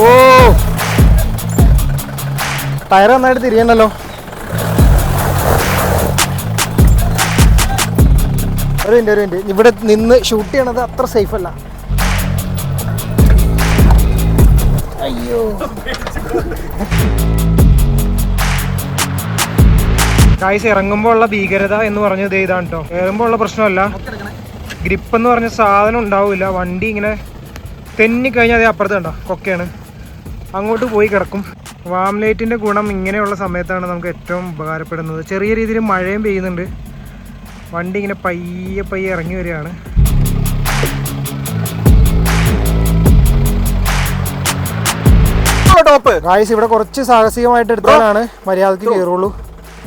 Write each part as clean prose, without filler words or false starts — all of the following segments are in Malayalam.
ഓ ടയർ നന്നായിട്ട് തിരിയണല്ലോ. ഒരു മിനിറ്റ് ഇവിടെ നിന്ന് ഷൂട്ട് ചെയ്യണത് അത്ര സേഫ് അല്ല. അയ്യോ ഗായ്സ്, ഇറങ്ങുമ്പോൾ ഉള്ള ഭീകരത എന്ന് പറഞ്ഞത് ഇതാണ് കേട്ടോ. കയറുമ്പോൾ ഉള്ള പ്രശ്നമല്ല, ഗ്രിപ്പ് എന്ന് പറഞ്ഞ സാധനം ഉണ്ടാവില്ല. വണ്ടി ഇങ്ങനെ തെന്നിക്കഴിഞ്ഞാൽ അതേ അപ്പുറത്ത് കണ്ടോ കൊക്കയാണ്, അങ്ങോട്ട് പോയി കിടക്കും. വാം ലൈറ്റിൻ്റെ ഗുണം ഇങ്ങനെയുള്ള സമയത്താണ് നമുക്ക് ഏറ്റവും ഉപകാരപ്പെടുന്നത്. ചെറിയ രീതിയിൽ മഴയും പെയ്യുന്നുണ്ട്, വണ്ടി ഇങ്ങനെ പയ്യെ ഇറങ്ങി വരികയാണ്. ടോപ്പ് ഗായ്സ്, ഇവിടെ കുറച്ച് സാഹസികമായിട്ട് എടുത്താലാണ് മര്യാദക്ക് കയറുള്ളൂ.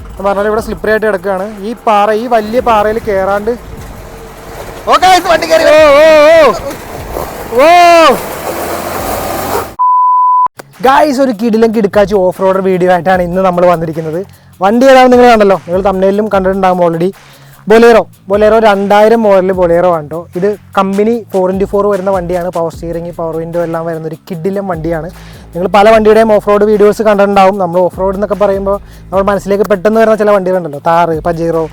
എന്ന് പറഞ്ഞാൽ ഇവിടെ സ്ലിപ്പറി ആയിട്ട് കിടക്കുകയാണ്. ഈ വലിയ പാറയിൽ കയറാണ്ട് ഗായ്സ്, ഒരു കിടിലം കിടക്കാച്ച് ഓഫ് റോഡർ വീഡിയോ ആയിട്ടാണ് ഇന്ന് നമ്മൾ വന്നിരിക്കുന്നത്. വണ്ടി ഏതാണെന്ന് നിങ്ങൾ കണ്ടല്ലോ, നിങ്ങൾ തമ്മിലും കണ്ടിട്ടുണ്ടാകും ഓൾറെഡി. ബൊലേറോ 2000 മോഡൽ ബൊലേറോ ആണ് കേട്ടോ. ഇത് കമ്പനി 4x4 വരുന്ന വണ്ടിയാണ്. പവർ സ്റ്റിയറിംഗ്, പവർ വിൻഡോ എല്ലാം വരുന്ന ഒരു കിടിലം വണ്ടിയാണ്. നിങ്ങൾ പല വണ്ടിയുടെയും ഓഫ് റോഡ് വീഡിയോസ് കണ്ടിട്ടുണ്ടാവും. നമ്മൾ ഓഫ് റോഡ് എന്നൊക്കെ പറയുമ്പോൾ നമ്മൾ മനസ്സിലേക്ക് പെട്ടെന്ന് വരുന്ന ചില വണ്ടികളുണ്ടല്ലോ, താറ്, പജീറോ,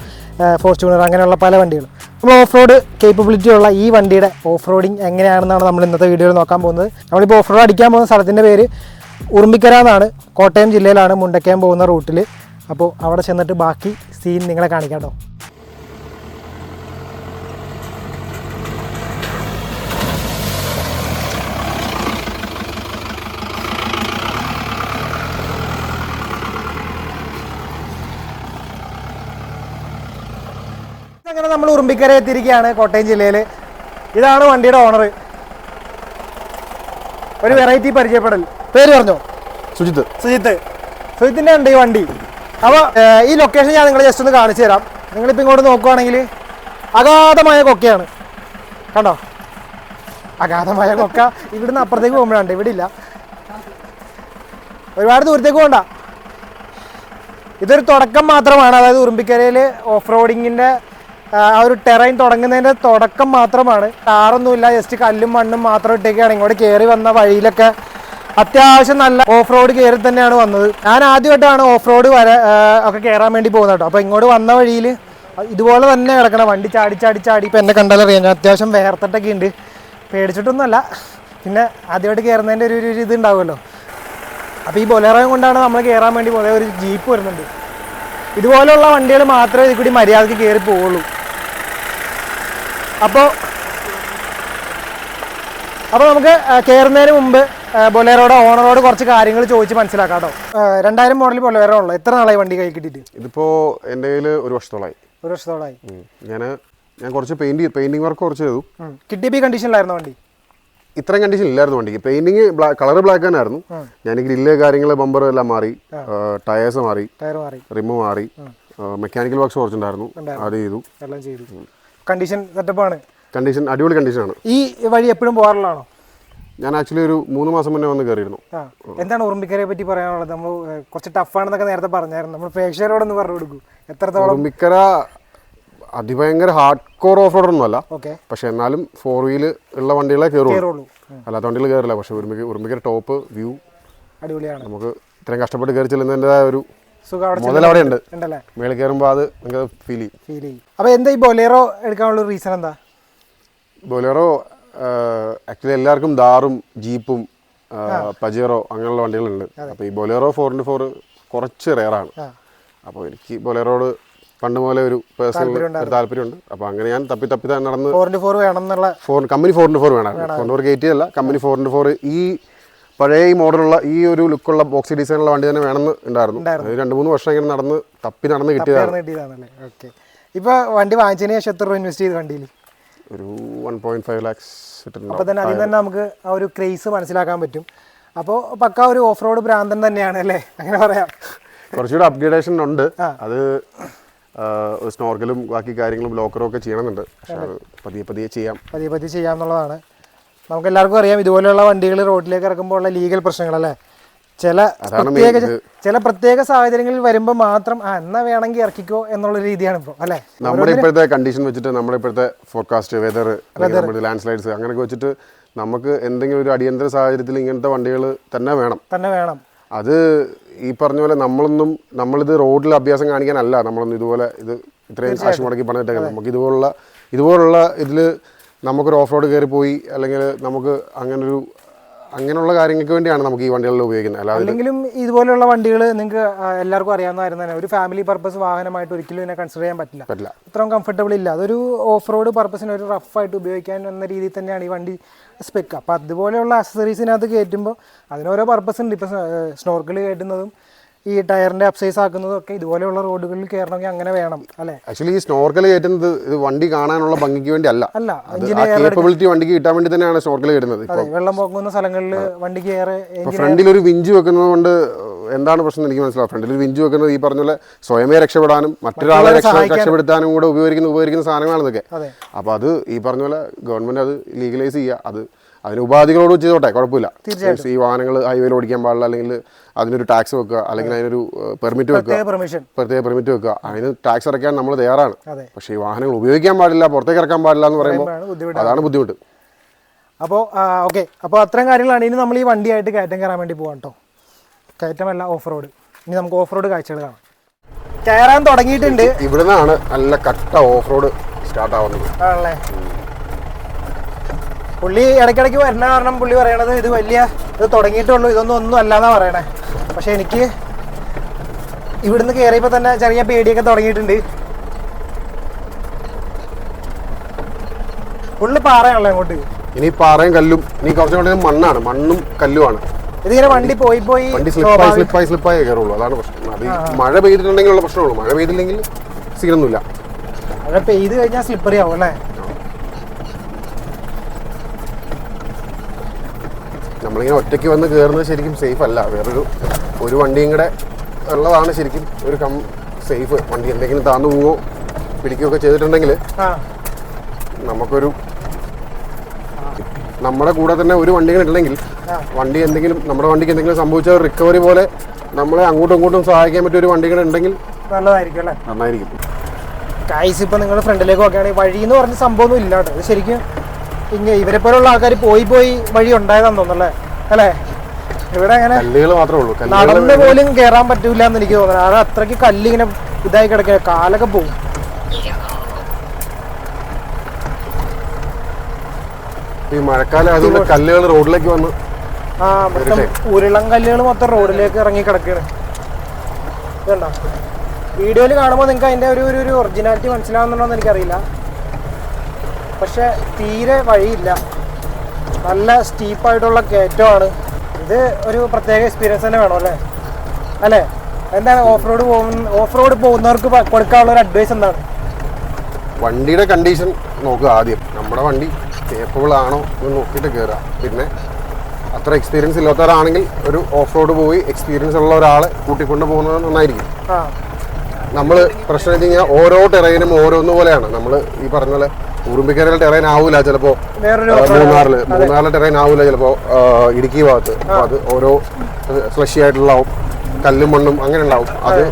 ഫോർച്യൂണർ, അങ്ങനെയുള്ള പല വണ്ടികൾ. നമ്മൾ ഓഫ് റോഡ് കേപ്പബിലിറ്റി ഉള്ള ഈ വണ്ടിയുടെ ഓഫ് റോഡിങ് എങ്ങനെയാണെന്നാണ് നമ്മൾ ഇന്നത്തെ വീഡിയോയിൽ നോക്കാൻ പോകുന്നത്. നമ്മളിപ്പോൾ ഓഫ് റോഡ് അടിക്കാൻ പോകുന്ന സ്ഥലത്തിൻ്റെ പേര് ഉറുമ്പിക്കര എന്നാണ്. കോട്ടയം ജില്ലയിലാണ്, മുണ്ടക്കയം പോകുന്ന റൂട്ടിൽ. അപ്പോൾ അവിടെ ചെന്നിട്ട് ബാക്കി സീൻ നിങ്ങളെ കാണിക്കാം കേട്ടോ. അങ്ങനെ നമ്മൾ ഉറുമ്പിക്കര എത്തിയിരിക്കുകയാണ്, കോട്ടയം ജില്ലയിൽ. ഇതാണ് വണ്ടിയുടെ ഓണർ. ഒരു വെറൈറ്റി പരിചയപ്പെടൽ. പേര് പറഞ്ഞോ? സുജിത്തിന്റെ ഉണ്ട് ഈ വണ്ടി. അപ്പോൾ ഈ ലൊക്കേഷൻ ഞാൻ നിങ്ങളെ ജസ്റ്റ് ഒന്ന് കാണിച്ചു തരാം. നിങ്ങളിപ്പോൾ ഇങ്ങോട്ട് നോക്കുവാണെങ്കിൽ അഗാധമായ കൊക്കയാണ്, കണ്ടോ? അഗാധമായ കൊക്ക. ഇവിടുന്ന് അപ്പുറത്തേക്ക് പോകുമ്പോഴാണ്, ഇവിടെ ഇല്ല. ഒരുപാട് ദൂരത്തേക്ക് പോകണ്ട. ഇതൊരു തുടക്കം മാത്രമാണ്. അതായത് ഉറുമ്പിക്കരയിൽ ഓഫ് റോഡിങ്ങിൻ്റെ ആ ഒരു ടെറൈൻ തുടങ്ങുന്നതിൻ്റെ തുടക്കം മാത്രമാണ്. ടാറൊന്നുമില്ല, ജസ്റ്റ് കല്ലും മണ്ണും മാത്രം ഇട്ടേക്കാണ്. ഇങ്ങോട്ട് കയറി വന്ന വഴിയിലൊക്കെ അത്യാവശ്യം നല്ല ഓഫ് റോഡ് കയറി തന്നെയാണ് വന്നത്. ഞാൻ ആദ്യമായിട്ടാണ് ഓഫ് റോഡ് ഒക്കെ കയറാൻ വേണ്ടി പോകുന്നത് കേട്ടോ. അപ്പോൾ ഇങ്ങോട്ട് വന്ന വഴിയിൽ ഇതുപോലെ തന്നെ കിടക്കണം, വണ്ടി ചാടി. ഇപ്പം എന്നെ കണ്ടാലറിയാം, ഞാൻ അത്യാവശ്യം വേർത്തിട്ടൊക്കെ ഉണ്ട്. പേടിച്ചിട്ടൊന്നുമല്ല, പിന്നെ ആദ്യമായിട്ട് കയറുന്നതിൻ്റെ ഒരു ഇത് ഉണ്ടാവുമല്ലോ. അപ്പോൾ ഈ ബൊലേറോയും കൊണ്ടാണ് നമ്മൾ കയറാൻ വേണ്ടി പോകുന്നത്. ഒരു ജീപ്പ് വരുന്നുണ്ട്. ഇതുപോലെയുള്ള വണ്ടികൾ മാത്രമേ ഇതിൽ കൂടി മര്യാദയ്ക്ക് കയറി പോവുള്ളൂ. അപ്പോൾ നമുക്ക് കയറുന്നതിന് മുമ്പ് ബൊലേറോയുടെ ഓണറോട് കുറച്ച് കാര്യങ്ങൾ ചോദിച്ച് മനസ്സിലാക്കാം കേട്ടോ. 2000 മോഡൽ ബൊലേറോ ഉള്ളത്. എത്ര നാളായി വണ്ടി കൈ കിട്ടിയിട്ട്? ഇതിപ്പോൾ എൻ്റെ കയ്യിൽ ഒരു വർഷത്തോളായി. ഞാൻ കുറച്ച് പെയിന്റിങ് വർക്ക് കുറച്ച് ചെയ്തു. കിട്ടിയ കണ്ടീഷനിലായിരുന്നു വണ്ടി? ഇത്രയും കണ്ടീഷൻ ഇല്ലായിരുന്നു വണ്ടിക്ക്. പെയിന്റിങ് കളർ ബ്ലാക്ക് തന്നെയായിരുന്നു. ഞാൻ ഗ്രില്ല് കാര്യങ്ങൾ ബമ്പർ എല്ലാം മാറി, ടയേഴ്സ് മാറി, റിമ് മാറി, മെക്കാനിക്കൽ വർക്ക്സ് കുറച്ചുണ്ടായിരുന്നു, അത് ചെയ്തു. കണ്ടീഷൻ സെറ്റപ്പാണ്. കണ്ടീഷൻ അടിപൊളി കണ്ടീഷനാണ്. ഈ വഴി എപ്പോഴും പോകാറുള്ളതാണോ? ഞാൻ ആക്ച്വലി ഒരു 3 മാസം മുന്നേ വന്ന് കയറിയിരുന്നു. എന്താണ് ഉറുമ്പിക്കരയെ പറ്റി പറയാനുള്ളത്? നമ്മൾ കുറച്ച് ടഫാണെന്നൊക്കെ നേരത്തെ പറഞ്ഞായിരുന്നു. നമ്മൾ പ്രേക്ഷകരോടൊന്ന് പറഞ്ഞു കൊടുക്കും എത്രത്തോളം. ഉറുമ്പിക്കര അതിഭയങ്കര ഹാർഡ് കോർ ഓഫ് റോഡ് ഒന്നും അല്ല, പക്ഷെ എന്നാലും 4 വീല് ഉള്ള വണ്ടികളെ കയറുള്ളൂ, അല്ലാത്ത വണ്ടികൾ കയറില്ല. പക്ഷെ ഉറുമ്പിക്കര ടോപ്പ് വ്യൂ അടിപൊളിയാണ്. നമുക്ക് ഇത്രയും കഷ്ടപ്പെട്ട് കയറി ചെല്ലുന്നതിൻ്റെതായ ഒരു മുതൽ അവിടെ ഉണ്ട്. മേളിൽ കയറുമ്പോൾ അത് നിങ്ങൾക്ക് ഫീൽ ചെയ്യും. അപ്പോൾ എന്താ ഈ ബൊലേറോ എടുക്കാനുള്ള റീസൺ എന്താ? ബൊലേറോ ആക്ച്വലി എല്ലാവർക്കും ദാറും ജീപ്പും പജീറോ അങ്ങനെയുള്ള വണ്ടികളുണ്ട്. അപ്പോൾ ഈ ബൊലേറോ 4x4 കുറച്ച് റെയറാണ്. അപ്പോൾ എനിക്ക് ബൊലേറോട് പണ്ട് പോലെ ഒരു പേഴ്സണൽ താല്പര്യമുണ്ട്. അപ്പോൾ അങ്ങനെ ഞാൻ തപ്പി നടന്ന് 4x4 വേണം എന്നുള്ള കമ്പനി 4x4 വേണം. 4x4 കയറ്റിയല്ല, കമ്പനി 4x4 ഈ പഴയ ഈ മോഡലുള്ള ഈ ഒരു ലുക്കുള്ള ബോക്സി ഡിസൈനുള്ള വണ്ടി തന്നെ വേണമെന്ന് ഉണ്ടായിരുന്നു. 2-3 വർഷം ഇങ്ങനെ നടന്ന് കിട്ടിയതാണ്. ഇപ്പോൾ വണ്ടി വാങ്ങിച്ചതിന് ശേഷം എത്ര രൂപ ഇൻവെസ്റ്റ് ചെയ്ത് വണ്ടിയിൽ? ഒരു 1.5 lakhs. അപ്പോൾ തന്നെ അതിൽ തന്നെ നമുക്ക് ആ ഒരു ക്രേസ് മനസ്സിലാക്കാൻ പറ്റും. അപ്പോൾ പക്ക ഒരു ഓഫ് റോഡ് ഭ്രാന്തൻ തന്നെയാണ് അല്ലേ, അങ്ങനെ പറയാം. കുറച്ചുകൂടെ അപ്ഗ്രേഡേഷൻ ഉണ്ട്. അത് സ്നോർക്കലും ബാക്കി കാര്യങ്ങളും ലോക്കറും ഒക്കെ ചെയ്യണമെന്നുണ്ട്. പക്ഷെ അത് പതിയെ ചെയ്യാം എന്നുള്ളതാണ്. നമുക്ക് എല്ലാവർക്കും അറിയാം ഇതുപോലെയുള്ള വണ്ടികൾ റോഡിലേക്ക് ഇറക്കുമ്പോൾ ഉള്ള ലീഗൽ പ്രശ്നങ്ങളല്ലേ. ചില പ്രത്യേക സാഹചര്യങ്ങളിൽ വരുമ്പോൾ മാത്രം എന്നാ വേണമെങ്കിൽ ഇറക്കിക്കോ എന്നുള്ള രീതിയാണ് ഇപ്പോൾ അല്ലേ. നമ്മുടെ ഇപ്പോഴത്തെ കണ്ടീഷൻ വെച്ചിട്ട്, നമ്മുടെ ഇപ്പോഴത്തെ ഫോർകാസ്റ്റ്, വെതർ, ലാൻഡ് സ്ലൈഡ്സ് അങ്ങനെയൊക്കെ വെച്ചിട്ട് നമുക്ക് എന്തെങ്കിലും ഒരു അടിയന്തര സാഹചര്യത്തിൽ ഇങ്ങനത്തെ വണ്ടികൾ തന്നെ വേണം. അത് ഈ പറഞ്ഞ പോലെ നമ്മളിത് റോഡിൽ അഭ്യാസം കാണിക്കാനല്ല നമ്മളൊന്നും ഇതുപോലെ ഇത് ഇത്രയും കാശ് മുടക്കി പണിതിട്ടേക്കുന്നത്. നമുക്ക് ഇതുപോലുള്ള ഇതിൽ നമുക്കൊരു ഓഫ് റോഡ് കയറി പോയി അല്ലെങ്കിൽ നമുക്ക് അങ്ങനെയുള്ള കാര്യങ്ങൾക്ക് വേണ്ടിയാണ് നമുക്ക് ഈ വണ്ടികളിൽ ഉപയോഗിക്കുന്നത്. അല്ലെങ്കിലും ഇതുപോലെയുള്ള വണ്ടികൾ നിങ്ങൾക്ക് എല്ലാവർക്കും അറിയാവുന്നതായിരുന്നു തന്നെ. ഒരു ഫാമിലി പർപ്പസ് വാഹനമായിട്ട് ഒരിക്കലും ഇതിനെ കൺസിഡർ ചെയ്യാൻ പറ്റില്ല. ഇത്രയും കംഫർട്ടബിൾ ഇല്ല. അതൊരു ഓഫ് റോഡ് പർപ്പസിന് ഒരു റഫായിട്ട് ഉപയോഗിക്കാൻ എന്ന രീതിയിൽ തന്നെയാണ് ഈ വണ്ടി സ്പെക്ക്. അപ്പോൾ അതുപോലെയുള്ള അക്സസറീസിനകത്ത് കയറ്റുമ്പോൾ അതിനോരോ പർപ്പസ് ഉണ്ട്. ഇപ്പോൾ സ്നോർക്കിൾ കയറ്റുന്നതും ഈ ടയറിന്റെ അപ്സൈസ് ആക്കുന്നതും ഒക്കെ ഇതുപോലെയുള്ള റോഡുകളിൽ കയറണമെങ്കിൽ അങ്ങനെ വേണം അല്ലേ. ആക്ച്വലി ഈ സ്നോർക്കൽ കയറ്റുന്നത് ഇത് വണ്ടി കാണാനുള്ള ഭംഗിക്ക് വേണ്ടി അല്ല, കേപ്പബിലിറ്റി വണ്ടിക്ക് കിട്ടാൻ വേണ്ടി തന്നെയാണ് സ്നോർക്കൽ കയറ്റുന്നത്. വെള്ളം പോകുന്ന സ്ഥലങ്ങളിൽ വണ്ടിക്ക് ഏറെ ഫ്രണ്ടിൽ ഒരു വിഞ്ച് വെക്കുന്നത് കൊണ്ട് എന്താണ് പ്രശ്നം എനിക്ക് മനസ്സിലാവും. ഫ്രണ്ടിൽ ഒരു വിഞ്ച് വെക്കുന്നത് ഈ പറഞ്ഞ പോലെ സ്വയമേ രക്ഷപ്പെടാനും മറ്റൊരാളെ രക്ഷപ്പെടുത്താനും കൂടെ ഉപയോഗിക്കുന്ന സാധനങ്ങളാണ് ഇതൊക്കെ. അപ്പോൾ അത് ഈ പറഞ്ഞ പോലെ ഗവൺമെന്റ് അത് ലീഗലൈസ് ചെയ്യുക. അതിന് ഉപാധികളോട് ചെയ്തോട്ടെ, കുഴപ്പമില്ല. ഈ വാഹനങ്ങൾ ഹൈവേയിൽ ഓടിക്കാൻ പാടില്ല, അല്ലെങ്കിൽ അതിനൊരു ടാക്സ് വെക്കുക, അല്ലെങ്കിൽ അതിനൊരു പെർമിറ്റ് വെക്കുക, പ്രത്യേക പെർമിറ്റ് വെക്കുക. അതിന് ടാക്സ് അടയ്ക്കാൻ നമ്മൾ തയ്യാറാണ്. പക്ഷേ ഈ വാഹനങ്ങൾ ഉപയോഗിക്കാൻ പാടില്ല, പുറത്തേക്ക് ഇറക്കാൻ പാടില്ല എന്ന് പറയുമ്പോൾ അതാണ് ബുദ്ധിമുട്ട്. അപ്പോൾ ഓക്കെ, അപ്പോൾ അത്രയും കാര്യങ്ങളാണ്. ഇനി നമ്മൾ ഈ വണ്ടിയായിട്ട് കയറ്റം കയറാൻ വേണ്ടി പോകാം കേട്ടോ. കയറ്റമല്ല, ഓഫ് റോഡ്. ഇനി നമുക്ക് ഓഫ് റോഡ് കാഴ്ചകൾ കാണാം. കയറാൻ തുടങ്ങിയിട്ടുണ്ട്. ഇവിടുന്നാണ് നല്ല കട്ട ഓഫ് റോഡ് സ്റ്റാർട്ട് ആവുന്നത് ആണല്ലേ. പുള്ളി ഇടയ്ക്കിടയ്ക്ക് വരുന്ന കാരണം പുള്ളി പറയണത് ഇത് തുടങ്ങിയിട്ടുള്ളൂ, ഒന്നും അല്ലാന്നാ പറയണേ. പക്ഷെ എനിക്ക് ഇവിടുന്ന് കയറിയപ്പോൾ തന്നെ ചെറിയ പേടിയൊക്കെ തുടങ്ങിയിട്ടുണ്ട്. ഫുള്ള് പാറയാണല്ലോ അങ്ങോട്ട്. ഇനി പാറയും കല്ലും, ഇനി കുറച്ചുകൂടെ മണ്ണും കല്ലുമാണ്. ഇതിങ്ങനെ വണ്ടി പോയി വണ്ടി സ്ലിപ്പായി കയറുള്ളൂ. അതാണ് പ്രശ്നം. അത് മഴ പെയ്തിട്ടുണ്ടെങ്കിലുള്ള പ്രശ്നമുള്ളൂ. മഴ പെയ്തില്ലെങ്കിൽ സീനൊന്നുമില്ല. മഴ പെയ്ത് കഴിഞ്ഞാൽ സ്ലിപ്പറി ആവും അല്ലേ. നമ്മളിങ്ങനെ ഒറ്റയ്ക്ക് വന്ന് കയറുന്നത് ശരിക്കും സേഫ് അല്ല. ഒരു വണ്ടിയും കൂടെ ഉള്ളതാണ് ശരിക്കും ഒരു സേഫ്. വണ്ടി എന്തെങ്കിലും താന്നു പോവോ പിടിക്കുകയൊക്കെ ചെയ്തിട്ടുണ്ടെങ്കിൽ നമ്മുടെ കൂടെ തന്നെ ഒരു വണ്ടി കൂടെ ഉണ്ടെങ്കിൽ നമ്മുടെ വണ്ടിക്ക് എന്തെങ്കിലും സംഭവിച്ചാൽ റിക്കവറി പോലെ നമ്മളെ അങ്ങോട്ടും ഇങ്ങോട്ടും സഹായിക്കാൻ പറ്റിയ ഒരു വണ്ടി കൂടെ ഉണ്ടെങ്കിൽ നല്ലതായിരിക്കും അല്ലേ. നന്നായിരിക്കും. ഗൈസ്, ഇപ്പം നിങ്ങൾ ഫ്രണ്ടിലേക്ക് നോക്കുകയാണെങ്കിൽ വഴി എന്ന് പറഞ്ഞ സംഭവമൊന്നും ഇല്ല കേട്ടോ. ഇത് ശരിക്കും ഇവരെ പോലുള്ള ആൾക്കാർ പോയി വഴി ഉണ്ടായതാന്ന് തോന്നുന്നല്ലേ അല്ലേ. ഇവിടെ അങ്ങനെ നടന്ന് പോലും കയറാൻ പറ്റൂല എന്ന് എനിക്ക് തോന്നുന്നത്. കാരണം അത്രയ്ക്ക് കല്ലിങ്ങനെ ഇതായി കിടക്കുക, കാലൊക്കെ പോകും. ഈ മഴക്കാലം അതുകൊണ്ട് കല്ലുകൾ റോഡിലേക്ക് വന്ന് മൊത്തം ഉരുളം കല്ലുകൾ മൊത്തം റോഡിലേക്ക് ഇറങ്ങി കിടക്കുകയാണ്. ഇതുണ്ടോ വീഡിയോയിൽ കാണുമ്പോൾ നിങ്ങൾക്ക് അതിൻ്റെ ഒരു ഒറിജിനാലിറ്റി മനസ്സിലാവുന്നുണ്ടോയെന്ന് എനിക്കറിയില്ല. പക്ഷെ തീരെ വഴിയില്ല, നല്ല സ്റ്റീപ്പായിട്ടുള്ള കയറ്റമാണ്. ഇത് ഒരു പ്രത്യേക എക്സ്പീരിയൻസ് തന്നെ വേണം അല്ലേ. എന്താണ് ഓഫ് റോഡ് പോകുന്നവർക്ക് കൊടുക്കാനുള്ള ഒരു അഡ്വൈസ് എന്താണ്? വണ്ടിയുടെ കണ്ടീഷൻ നോക്കുക ആദ്യം. നമ്മുടെ വണ്ടി കേപ്പബിൾ ആണോ എന്ന് നോക്കിയിട്ട് കയറുക. പിന്നെ അത്ര എക്സ്പീരിയൻസ് ഇല്ലാത്തവരാണെങ്കിൽ ഒരു ഓഫ് റോഡ് പോയി എക്സ്പീരിയൻസ് ഉള്ള ഒരാളെ കൂട്ടിക്കൊണ്ട് പോകുന്നത് നന്നായിരിക്കും. നമ്മൾ പ്രശ്നം വെച്ച് കഴിഞ്ഞാൽ ഓരോ ടെറൈനും ഓരോന്ന് പോലെയാണ്. നമ്മൾ ഈ പറഞ്ഞ പോലെ ഉറുമ്പിക്കരയിലെ ടെറൈൻ ആവൂല ചിലപ്പോൾ, മൂന്നാറിലെ ടെറൈൻ ആവൂല ചിലപ്പോൾ, ഇടുക്കി ഭാഗത്ത്. അപ്പോൾ അത് ഓരോ ഫ്ലഷി ആയിട്ടുള്ളതാവും, കല്ലും മണ്ണും അങ്ങനെ ഉണ്ടാവും. അത്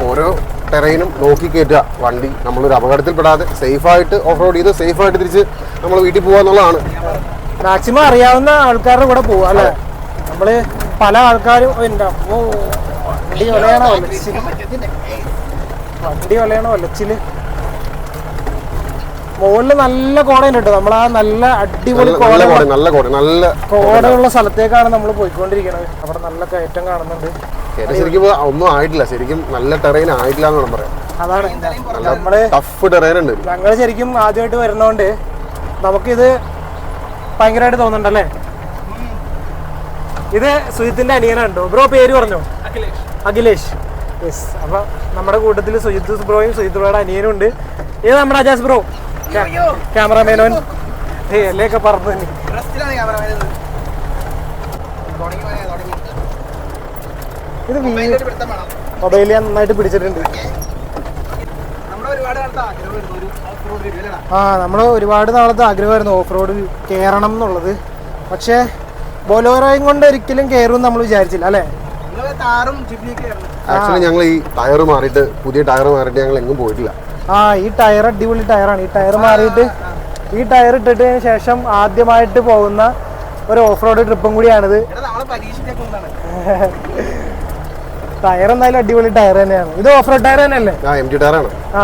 ഓരോ ടെറൈനും നോക്കി കയറ്റുക വണ്ടി. നമ്മളൊരു അപകടത്തിൽപ്പെടാതെ സേഫായിട്ട് ഓഫ് റോഡ് ചെയ്ത് സേഫായിട്ട് തിരിച്ച് നമ്മൾ വീട്ടിൽ പോകുക എന്നുള്ളതാണ്. മാക്സിമം അറിയാവുന്ന ആൾക്കാരുടെ കൂടെ പോവുക അല്ലേ. നമ്മള് പല ആൾക്കാരും വണ്ടി ഒലയണോ ഒലച്ചില്. മുകളില് നല്ല കോടയുണ്ട് കേട്ടോ. നമ്മളാ നല്ല അടിപൊളി കോടയുള്ള സ്ഥലത്തേക്കാണ് നമ്മൾ പോയിക്കൊണ്ടിരിക്കുന്നത്. അവിടെ നല്ല കയറ്റം കാണുന്നുണ്ട്. ശരിക്കും ഒന്നും ആയിട്ടില്ല, ശരിക്കും നല്ല ടെറൈൻ ആയിട്ടില്ല എന്ന് വേണം പറയാം. അതാണ് നമ്മള് ടഫ് ടെറൈൻ ഉണ്ട്. ഞങ്ങൾ ശരിക്കും ആദ്യമായിട്ട് വരുന്നോണ്ട് നമുക്കിത് ഭയങ്കരമായിട്ട് തോന്നുന്നുണ്ടല്ലേ. ഇത് സുജിത്തിന്റെ അനിയനുണ്ടോ ബ്രോ? പേര് പറഞ്ഞോ? അഖിലേഷ്. യെസ്. അപ്പൊ നമ്മുടെ കൂട്ടത്തിൽ സുജിത് ബ്രോയും സുജിത് ബ്രോയുടെ അനിയനും ഉണ്ട്. ഇത് നമ്മുടെ അജാസ് ബ്രോ, ക്യാമറമാനോൻ. എല്ലയൊക്കെ പറഞ്ഞു. ഇത് മൊബൈലിൽ നന്നായിട്ട് പിടിച്ചിട്ടുണ്ട്. നമ്മൾ ഒരുപാട് നാളത്തെ ആഗ്രഹമായിരുന്നു ഓഫ് റോഡ് കയറണം എന്നുള്ളത്. പക്ഷേ ബൊലേറോയും കൊണ്ട് ഒരിക്കലും കയറും നമ്മൾ വിചാരിച്ചില്ല അല്ലേ. ആക്ച്വലി ഞങ്ങൾ ഈ ടയർ മാറിയിട്ട് പുതിയ ടയർ മാറിയിട്ട് ഞങ്ങൾ എങ്ങും പോയിട്ടില്ല. ഈ ടയർ അടിപൊളി ടയറാണ്. ഈ ടയർ മാറിയിട്ട് ഈ ടയർ ഇട്ടിട്ടതിന് ശേഷം ആദ്യമായിട്ട് പോകുന്ന ഒരു ഓഫ് റോഡ് ട്രിപ്പും കൂടിയാണിത്. ടയർ എന്തായാലും അടിപൊളി ടയർ തന്നെയാണ്. ഇത് ഓഫ് റോഡ് ടയർ തന്നെയല്ലേ? ആ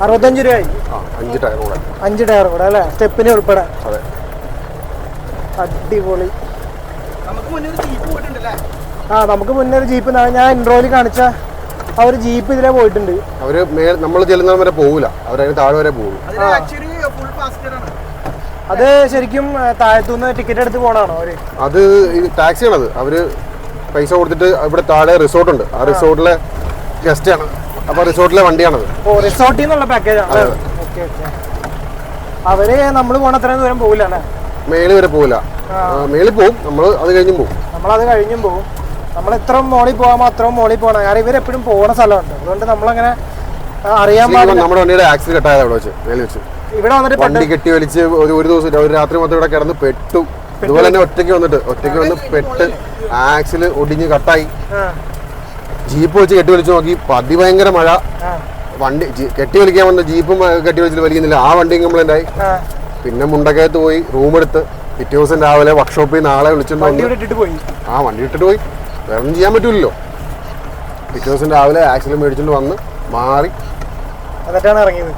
65 രൂപയായി. 5 ടയർ കൂടെ അല്ലേ? സ്റ്റെപ്പിന് ഉൾപ്പെടെ. അടിപൊളി. ആ നമുക്ക് മുന്നേ ഒരു ജീപ്പ് ഞാൻ ഇൻട്രോയിൽ കാണിച്ച ആ ഒരു ജീപ്പ് ഇതിലെ പോയിട്ടുണ്ട്. അവര് നമ്മൾ ചെല്ലുന്ന വരെ പോകൂല, അവരതിന് താഴെ വരെ പോകും. അത് ശരിക്കും താഴത്തുനിന്ന് ടിക്കറ്റ് എടുത്ത് പോകണാണോ അവര്? അത് ടാക്സിയാണത്. അവര് പൈസ കൊടുത്തിട്ട് ഇവിടെ താഴെ റിസോർട്ട് ഉണ്ട്, ആ റിസോർട്ടിലെ ഗസ്റ്റ് ആണ്. അപ്പൊ റിസോർട്ടിലെ വണ്ടിയാണത്. ഓ റിസോർട്ടിൽ നിന്നുള്ള പാക്കേജ് ആണ്. Okay okay. അവര് നമ്മൾ പോണ അത്രയും ദൂരം പോകില്ല അല്ലേ? മേളിൽ വരെ പോകില്ല, മേളിൽ പോകും, നമ്മൾ അത് കഴിഞ്ഞും പോകും. നമ്മളത് കഴിഞ്ഞും പോകും. നമ്മൾ എത്ര മോളിൽ പോകാമോ അത്രയും മോളിൽ പോകണം. കാരണം ഇവരെപ്പോഴും പോകുന്ന സ്ഥലമുണ്ട്, അതുകൊണ്ട് നമ്മളങ്ങനെ അറിയാൻ പാടില്ല. നമ്മുടെ വണ്ടിയുടെ ആക്സിഡന്റ് കട്ടായത് അവിടെ വെച്ച്, മേളിൽ വെച്ച് ഇവിടെ വന്നിട്ട് വണ്ടി കെട്ടി വലിച്ച് ഒരു ദിവസം ഒരു രാത്രി മൊത്തം ഇവിടെ കിടന്ന് പെട്ടു. ഇതുപോലെ തന്നെ ഒറ്റയ്ക്ക് വന്ന് പെട്ട് ആക്സിൽ ഒടിഞ്ഞ് കട്ടായി. ജീപ്പ് വെച്ച് കെട്ടി വലിച്ചു നോക്കി, അതിഭയങ്കര മഴ. വണ്ടി കെട്ടി വലിക്കാൻ വന്ന ജീപ്പും കെട്ടി വലിച്ചിട്ട് വലിക്കുന്നില്ല, ആ വണ്ടി കംപ്ലൈന്റ് ആയി. പിന്നെ മുണ്ടക്കയത്ത് പോയി റൂം എടുത്ത് പിറ്റേ ദിവസം രാവിലെ വർക്ക്ഷോപ്പിൽ നാളെ വിളിച്ചിട്ട് വണ്ടി ഇട്ടിട്ട് പോയി. വേറെ ഒന്നും ചെയ്യാൻ പറ്റൂലല്ലോ. പിറ്റേ ദിവസം രാവിലെ ആക്സിൽ മേടിച്ചിട്ട് വന്ന് മാറി എന്നിട്ടാണ് ഇറങ്ങിയത്.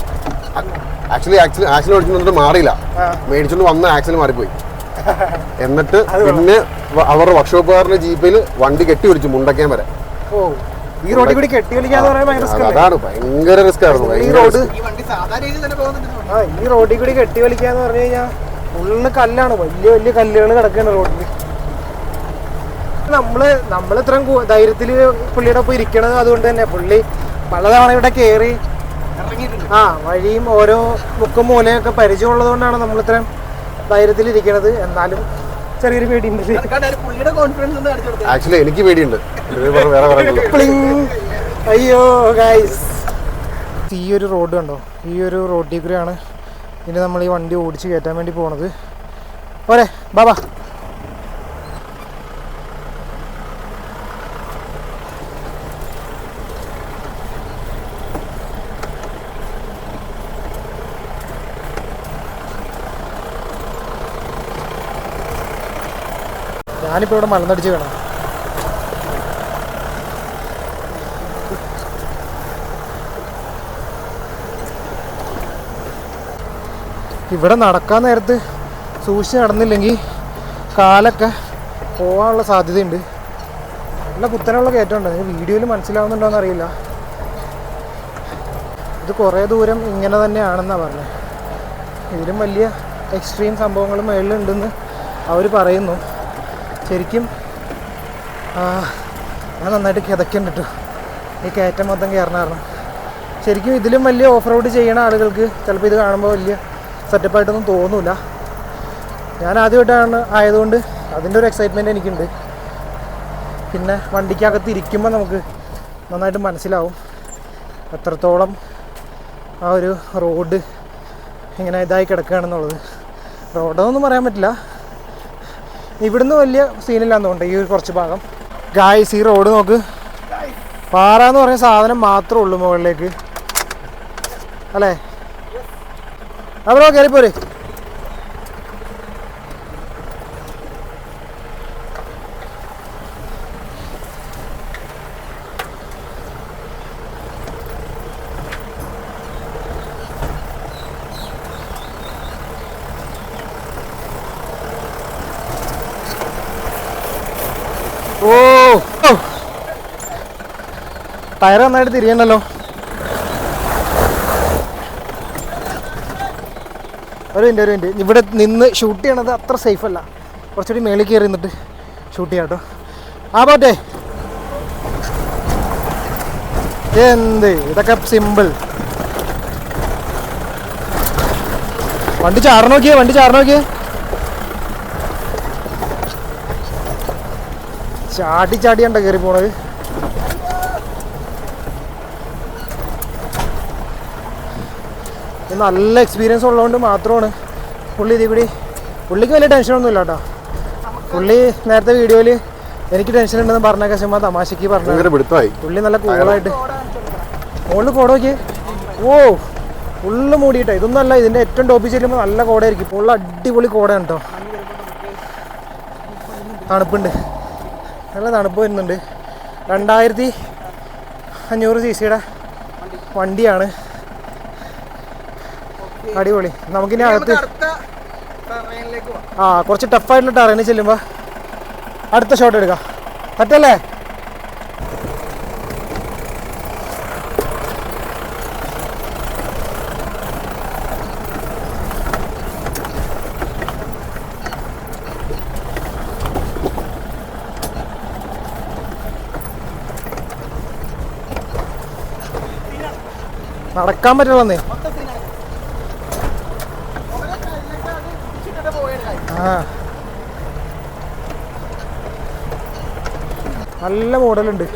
ആക്സിൽ മേടിച്ചിട്ട് മാറിയില്ല, മേടിച്ചിട്ട് വന്ന് ആക്സിൽ മാറിപ്പോയി. എന്നിട്ട് പിന്നെ അവരുടെ വർക്ക്ഷോപ്പുകാരുടെ ജീപ്പിൽ വണ്ടി കെട്ടി പിടിച്ചു മുണ്ടക്കയം വരെ. അതാണ് ഭയങ്കര റിസ്ക് ആയിരുന്നു. ഈ റോഡിൽ കൂടി കെട്ടി വലിക്കാന്ന് പറഞ്ഞു കഴിഞ്ഞാൽ ഫുള്ള് കല്ലാണ്, വലിയ വലിയ കല്ലുകൾ കിടക്കുകയാണ് റോഡിൽ. നമ്മൾ ഇത്രയും ധൈര്യത്തില് പുള്ളിയുടെ ഒപ്പം ഇരിക്കണത് അതുകൊണ്ട് തന്നെ. പുള്ളി പലതവണ ഇവിടെ കയറി വഴിയും ഓരോ മുക്കും മൂലയൊക്കെ പരിചയമുള്ളത് കൊണ്ടാണ് നമ്മൾ ഇത്രയും ധൈര്യത്തിൽ ഇരിക്കണത്. എന്നാലും ചെറിയൊരു പേടിയുണ്ട്. ആക്ച്വലി എനിക്ക് പേടിയുണ്ട്. അയ്യോ ഗൈസ്, ഈ ഒരു റോഡ് കണ്ടോ? ഈ ഒരു റോഡിൽ കൂടെയാണ് ഇനി നമ്മൾ ഈ വണ്ടി ഓടിച്ച് കയറ്റാൻ വേണ്ടി പോണത്. പോരെ ബാബാ. ഞാനിപ്പോൾ ഇവിടെ മലന്നടിച്ച് വേണം. ഇവിടെ നടക്കാൻ നേരത്ത് സൂക്ഷിച്ച് നടന്നില്ലെങ്കിൽ കാലൊക്കെ പോകാനുള്ള സാധ്യതയുണ്ട്. നല്ല കുത്തനുള്ള കയറ്റമുണ്ട്. വീഡിയോയിൽ മനസ്സിലാവുന്നുണ്ടോയെന്ന് അറിയില്ല. ഇത് കുറേ ദൂരം ഇങ്ങനെ തന്നെയാണെന്നാണ് പറഞ്ഞത്. ഇതിലും വലിയ എക്സ്ട്രീം സംഭവങ്ങൾ മുകളിലുണ്ടെന്ന് അവർ പറയുന്നു. ശരിക്കും ഞാൻ നന്നായിട്ട് കിതക്കുന്നുണ്ട് കേട്ടോ ഈ കയറ്റം മൊത്തം കയറണം. ശരിക്കും ഇതിലും വലിയ ഓഫ് റോഡ് ചെയ്യണ ആളുകൾക്ക് ചിലപ്പോൾ ഇത് കാണുമ്പോൾ വലിയ സെറ്റപ്പായിട്ടൊന്നും തോന്നില്ല. ഞാൻ ആദ്യമായിട്ടാണ് ആയതുകൊണ്ട് അതിൻ്റെ ഒരു എക്സൈറ്റ്മെൻറ്റ് എനിക്കുണ്ട്. പിന്നെ വണ്ടിക്കകത്ത് ഇരിക്കുമ്പോൾ നമുക്ക് നന്നായിട്ട് മനസ്സിലാവും എത്രത്തോളം ആ ഒരു റോഡ് ഇങ്ങനെ ഇതായി കിടക്കുകയാണെന്നുള്ളത്. റോഡൊന്നും പറയാൻ പറ്റില്ല, ഇവിടുന്ന് വലിയ സീനില്ലാന്ന് തോന്നുന്നുണ്ട് ഈ ഒരു കുറച്ച് ഭാഗം. ഗായ്സ് ഈ റോഡ് നോക്ക്, പാറ എന്ന് പറയുന്ന സാധനം മാത്രമേ ഉള്ളൂ മുകളിലേക്ക് അല്ലേ? ബ്രോ കയറിപ്പോരെ. ഓ ടയർ നന്നായിട്ട് തിരിയണ്ടല്ലോ. ഒരു മിനിറ്റ് ഇവിടെ നിന്ന് ഷൂട്ട് ചെയ്യണത് അത്ര സേഫ് അല്ല. കുറച്ചുകൂടി മേളിൽ കയറി നിന്നിട്ട് ഷൂട്ട് ചെയ്യാം കേട്ടോ. പോട്ടെ. എന്ത് ഇതൊക്കെ സിമ്പിൾ. വണ്ടി ചാട നോക്കിയേ. ചാടിയാണ്ട കയറി പോണത്. നല്ല എക്സ്പീരിയൻസ് ഉള്ളതുകൊണ്ട് മാത്രമാണ് പുള്ളി പുള്ളിക്ക് വലിയ ടെൻഷനൊന്നും ഇല്ല കേട്ടോ. പുള്ളി നേരത്തെ വീഡിയോയിൽ എനിക്ക് ടെൻഷൻ ഉണ്ടെന്ന് പറഞ്ഞ ചുമ്മാ തമാശക്ക് പറഞ്ഞു. പുള്ളി നല്ല കൂളായിട്ട് മുകളിൽ കോട നോക്കിയേ. ഓ ഫുള്ള് മൂടിയിട്ടോ. ഇതൊന്നും അല്ല, ഇതിൻ്റെ ഏറ്റവും ടോപ്പിൽ ചെല്ലുമ്പോൾ നല്ല കോടയായിരിക്കും. ഫുള്ള് അടിപൊളി കോടയാണ് കേട്ടോ. തണുപ്പുണ്ട്, നല്ല തണുപ്പ് വരുന്നുണ്ട്. 2500 cc വണ്ടിയാണ്. അടിപൊളി. നമുക്കിനി അകത്ത് കുറച്ച് ടഫായിട്ടുള്ള ടെറേനിൽ ചെല്ലുമ്പോൾ അടുത്ത ഷോട്ട് എടുക്കാം. പറ്റല്ലേ? നടക്കാൻ പറ്റുള്ളന്നേ. നല്ല മോഡലുണ്ട്.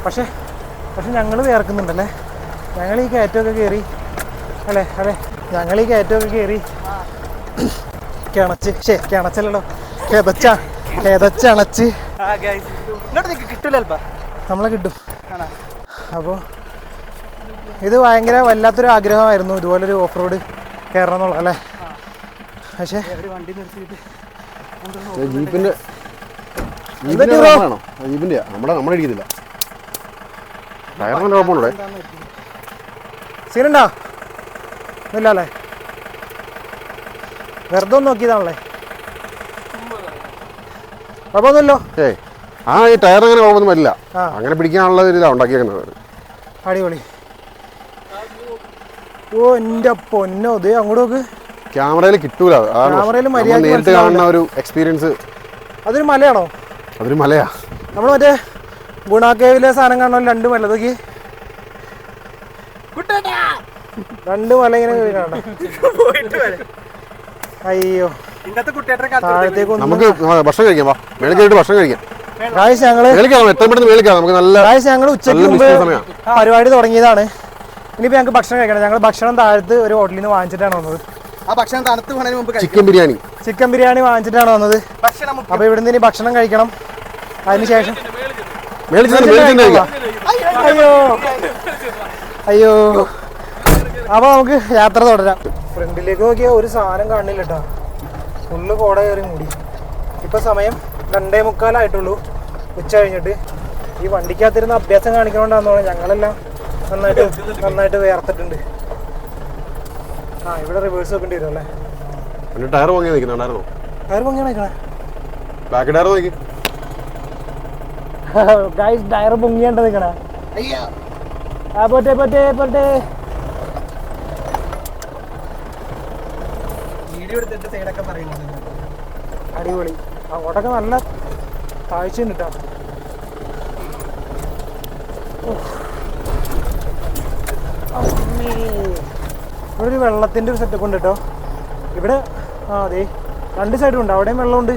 പക്ഷെ ഞങ്ങൾ വേർക്കുന്നുണ്ടല്ലേ. ഞങ്ങൾ ഈ കയറ്റമൊക്കെ കയറി അല്ലേ? അതെ, ഞങ്ങൾ ഈ കയറ്റമൊക്കെ കയറി കിണച്ചല്ലോ, കിതച്ചണച്ച് നമ്മളെ കിട്ടും. അപ്പോൾ ഇത് ഭയങ്കര വല്ലാത്തൊരു ആഗ്രഹമായിരുന്നു ഇതുപോലൊരു ഓഫ് റോഡ് കയറണം എന്നുള്ളത് അല്ലേ. പക്ഷേ ജീപ്പിന്റെ നമ്മുടെ ഇരിക്കുന്നില്ല. ടയറിന് കുഴപ്പമുണ്ടേ? സീനുണ്ടോ? ഇല്ല അല്ലേ, വെറുതെ ഒന്ന് നോക്കിയതാണല്ലേ. കുഴപ്പമൊന്നുമില്ലോ. ഈ ടയർ അങ്ങനെ കുഴപ്പമൊന്നും വരില്ല. അങ്ങനെ പിടിക്കാനുള്ള ഒരു ഇതാണ് ഉണ്ടാക്കിയേക്കുന്നത്. അടിപൊളി. ഓ എൻ്റെ പൊന്നോ, ഇത് അങ്ങോട്ട് നോക്ക്. ക്യാമറയിൽ കിട്ടൂല. ക്യാമറയിൽ മര്യാദ നേരിട്ട് കാണുന്ന ഒരു എക്സ്പീരിയൻസ്. അതൊരു മലയാണോ? അതൊരു മലയാ. നമ്മൾ മറ്റേ ഗുണാക്കേവിലെ സാധനം കാണാൻ 2 മല. നോക്കി, 2 മല ഇങ്ങനെ കാണാം. അയ്യോ, നമുക്ക് ഭക്ഷണം കഴിക്കാം. മേളിൽ കയറിയിട്ട് ഭക്ഷണം കഴിക്കാം. ഞങ്ങള് ഉച്ചയ്ക്ക് മുമ്പ് പരിപാടി തുടങ്ങിയതാണ്. ഇനിയിപ്പോൾ ഞങ്ങൾക്ക് ഭക്ഷണം കഴിക്കണം. ഞങ്ങൾ ഭക്ഷണം താഴത്ത് ഒരു ഹോട്ടലിൽ നിന്ന് വാങ്ങിച്ചിട്ടാണ് വന്നത്. ചിക്കൻ ബിരിയാണി വാങ്ങിച്ചിട്ടാണ് വന്നത്. അപ്പൊ ഇവിടുന്ന് ഇനി ഭക്ഷണം കഴിക്കണം. അതിനുശേഷം അയ്യോ അപ്പൊ നമുക്ക് യാത്ര തുടരാം. ഫ്രണ്ടിലേക്ക് നോക്കിയാൽ ഒരു സാധനം കാണില്ല കേട്ടോ. ഫുള്ള് കോട കയറി മൂടി. ഇപ്പൊ സമയം 2:45 ഉച്ച കഴിഞ്ഞിട്ട്. ഈ വണ്ടിക്കകത്തിരുന്ന അഭ്യാസം കാണിക്കണോണ്ടാന്ന് തോന്നുന്നു ഞങ്ങളെല്ലാം നന്നായിട്ട് വേർത്തിട്ടുണ്ട്. ഇവിടെ റിവേഴ്സ് വെക്കേണ്ടി വരും അല്ലേ? ടയർ പൊങ്ങി നിൽക്കുന്നുണ്ടായിരുന്നോ? ടയർ പൊങ്ങിയാണ് നിൽക്കണേ. ബാക്ക് ടയർ നോക്കി. ടയർ പൊങ്ങിയാണ്ട് നിൽക്കണേ. പോട്ടെ പോട്ടെ പോട്ടെ. വീഡിയോ എടുത്തിട്ട് സൈഡൊക്കെ പറയുന്നത് അടിപൊളി. അങ്ങോട്ടൊക്കെ നല്ല താഴ്ചയുണ്ട് കേട്ടോ. ഇവിടെ ഒരു വെള്ളത്തിൻ്റെ ഒരു സെറ്റപ്പ് ഉണ്ട് കേട്ടോ. ഇവിടെ അതെ 2 സൈഡും ഉണ്ട്. അവിടെയും വെള്ളമുണ്ട്,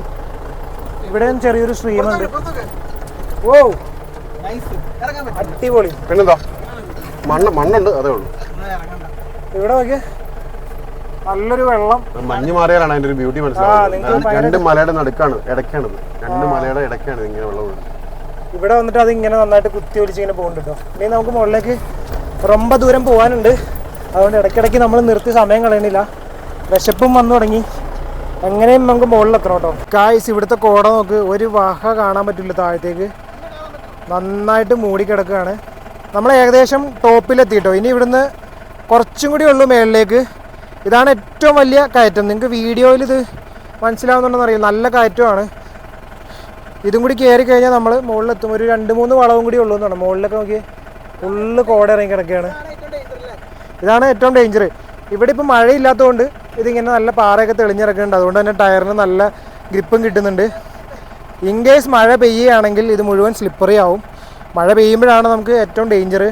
ഇവിടെയും ചെറിയൊരു സ്ട്രീമുണ്ട്. ഓ അടിപൊളി. പിന്നെന്താ മണ്ണുണ്ട്, അതേ ഉള്ളൂ. ഇവിടെ നോക്കിയേ, നല്ലൊരു വെള്ളം. മഞ്ഞ് മാറിയാലാണ് അതിന്റെ ഒരു ബ്യൂട്ടി മനസ്സിലാവുന്നത്. 2 മലയുടെ നടുക്കാണ്, ഇടയ്ക്കാണത്. 2 മലയുടെ ഇടയ്ക്കാണ് ഇങ്ങനെ വെള്ളം. ഇവിടെ വന്നിട്ട് അത് ഇങ്ങനെ നന്നായിട്ട് കുത്തി ഒലിച്ച് ഇങ്ങനെ പോകുന്നുണ്ട് കേട്ടോ. ഇനി നമുക്ക് മുകളിലേക്ക് ரொம்ப ദൂരം പോകാനുണ്ട്. അതുകൊണ്ട് ഇടയ്ക്കിടയ്ക്ക് നമ്മൾ നിർത്തി സമയം കളയണില്ല. വിശപ്പും വന്നു തുടങ്ങി. എങ്ങനെയും നമുക്ക് മുകളിലെത്തണം കേട്ടോ. ഗായ്സ്, ഇവിടുത്തെ കോട നോക്ക്, ഒരു വഹ കാണാൻ പറ്റില്ല. താഴത്തേക്ക് നന്നായിട്ട് മൂടിക്കിടക്കുകയാണ്. നമ്മൾ ഏകദേശം ടോപ്പിലെത്തിയിട്ടോ. ഇനി ഇവിടുന്ന് കുറച്ചും കൂടി ഉള്ളൂ മേളിലേക്ക്. ഇതാണ് ഏറ്റവും വലിയ കയറ്റം. നിങ്ങൾക്ക് വീഡിയോയിൽ ഇത് മനസ്സിലാവുന്നുണ്ടെന്ന് അറിയാം. നല്ല കയറ്റമാണ്. ഇതും കൂടി കയറി കഴിഞ്ഞാൽ നമ്മൾ മുകളിലെത്തും. ഒരു 2-3 വളവും കൂടി ഉള്ളൂ എന്നാണ്. മുകളിലൊക്കെ നോക്കി ഫുള്ള് കോട ഇറങ്ങി കിടക്കുകയാണ്. ഇതാണ് ഏറ്റവും ഡേഞ്ചർ. ഇവിടെ ഇപ്പോൾ മഴയില്ലാത്തതുകൊണ്ട് ഇതിങ്ങനെ നല്ല പാറയൊക്കെ തെളിഞ്ഞിറക്കുന്നുണ്ട്. അതുകൊണ്ട് തന്നെ ടയറിന് നല്ല ഗ്രിപ്പും കിട്ടുന്നുണ്ട്. ഇൻ കേസ് മഴ പെയ്യുകയാണെങ്കിൽ ഇത് മുഴുവൻ സ്ലിപ്പറി ആവും. മഴ പെയ്യുമ്പോഴാണ് നമുക്ക് ഏറ്റവും ഡേഞ്ചർ.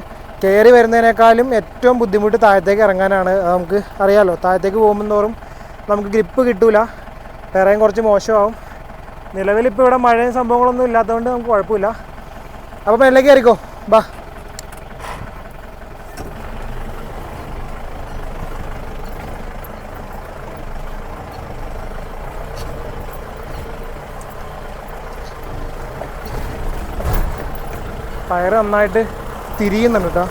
കയറി വരുന്നതിനേക്കാളും ഏറ്റവും ബുദ്ധിമുട്ട് താഴത്തേക്ക് ഇറങ്ങാനാണ്. നമുക്ക് അറിയാമല്ലോ, താഴത്തേക്ക് പോകുമ്പോൾ തോറും നമുക്ക് ഗ്രിപ്പ് കിട്ടില്ല, ടെറൈൻ കുറച്ച് മോശമാവും. നിലവിലിപ്പോൾ ഇവിടെ മഴയും സംഭവങ്ങളൊന്നും ഇല്ലാത്തതുകൊണ്ട് നമുക്ക് കുഴപ്പമില്ല. അപ്പോൾ മേലേക്ക് കയറിക്കോ, ബാ. ടയർ നന്നായിട്ട് തിരിയുന്നുണ്ട് കേട്ടോ.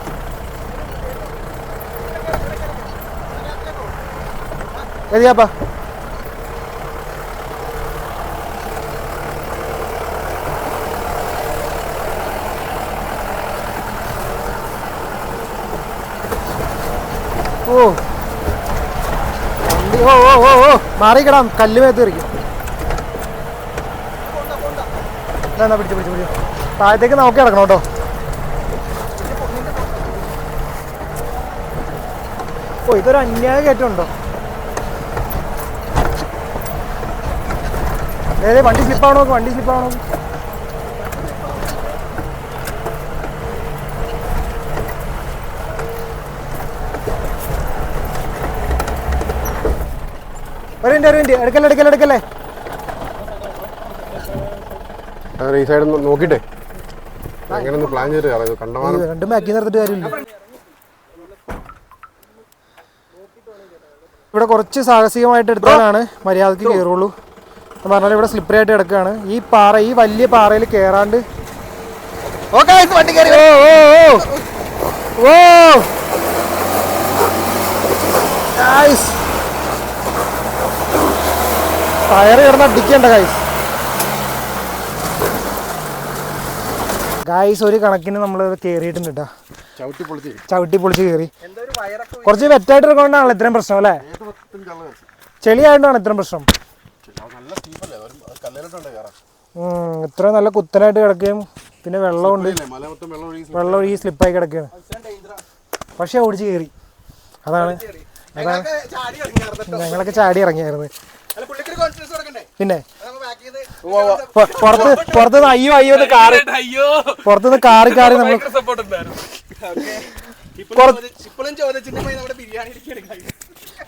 ഏതിയാപ്പാ ഓ വണ്ടി ഓ ഓ ഓ ഓ മാറിക്കിടാം കല്ല് മേത്ത് എറിക്കും. എന്നാ പിടിച്ചു പിടിച്ചു പിടിച്ചു താഴത്തേക്ക് നോക്കി കിടക്കണം കേട്ടോ. ഓ ഇതൊരു അന്യായ കയറ്റം ഉണ്ടോ? ഏതേ വണ്ടി സ്ലിപ്പാണോ നോക്ക്, വണ്ടി സ്ലിപ്പാണോ നോക്ക്. ഒരു മിനിറ്റ് എടുക്കല്ലേ എടുക്കല്ലേ എടുക്കല്ലേ. ഈ സൈഡ് നോക്കിട്ടെ അങ്ങനെ ഒന്ന് പ്ലാൻ ചെയ്തിട്ട് കണ്ടമാനം രണ്ടും ബാക്കി നിർത്തിട്ട് കാര്യമില്ല. ഇവിടെ കുറച്ച് സാഹസികമായിട്ട് എടുത്താലാണ് മര്യാദക്ക് കയറുള്ളൂ എന്ന് പറഞ്ഞാൽ ഇവിടെ സ്ലിപ്പറി ആയിട്ട് കിടക്കുകയാണ്. ഈ പാറ, ഈ വലിയ പാറയിൽ കയറാണ്ട് ടയർ കിടന്ന് അടിക്കണ്ട ഗായ്സ്. ഒരു കണക്കിന് നമ്മൾ കയറിയിട്ടുണ്ട് കേട്ടോ, ചവിട്ടി പൊളിച്ച് കയറി. കുറച്ച് വെറ്റായിട്ട് എടുക്കൊണ്ടാണല്ലോ ഇത്രയും പ്രശ്നം അല്ലേ? ചെളിയായിട്ടാണ് ഇത്രയും പ്രശ്നം. ഇത്ര നല്ല കുത്തനായിട്ട് കിടക്കുകയും പിന്നെ വെള്ളമുണ്ട്, വെള്ളം ഒഴുകി സ്ലിപ്പായി കിടക്കുകയാണ്. പക്ഷെ ഓടിച്ച് കയറി. അതാണ് ഞങ്ങളൊക്കെ ചാടി ഇറങ്ങിയായിരുന്നു. പിന്നെ പുറത്തുനിന്ന് അയ്യോ അയ്യോ കാറി, പുറത്തുനിന്ന് കാറി കാറി നമ്മൾ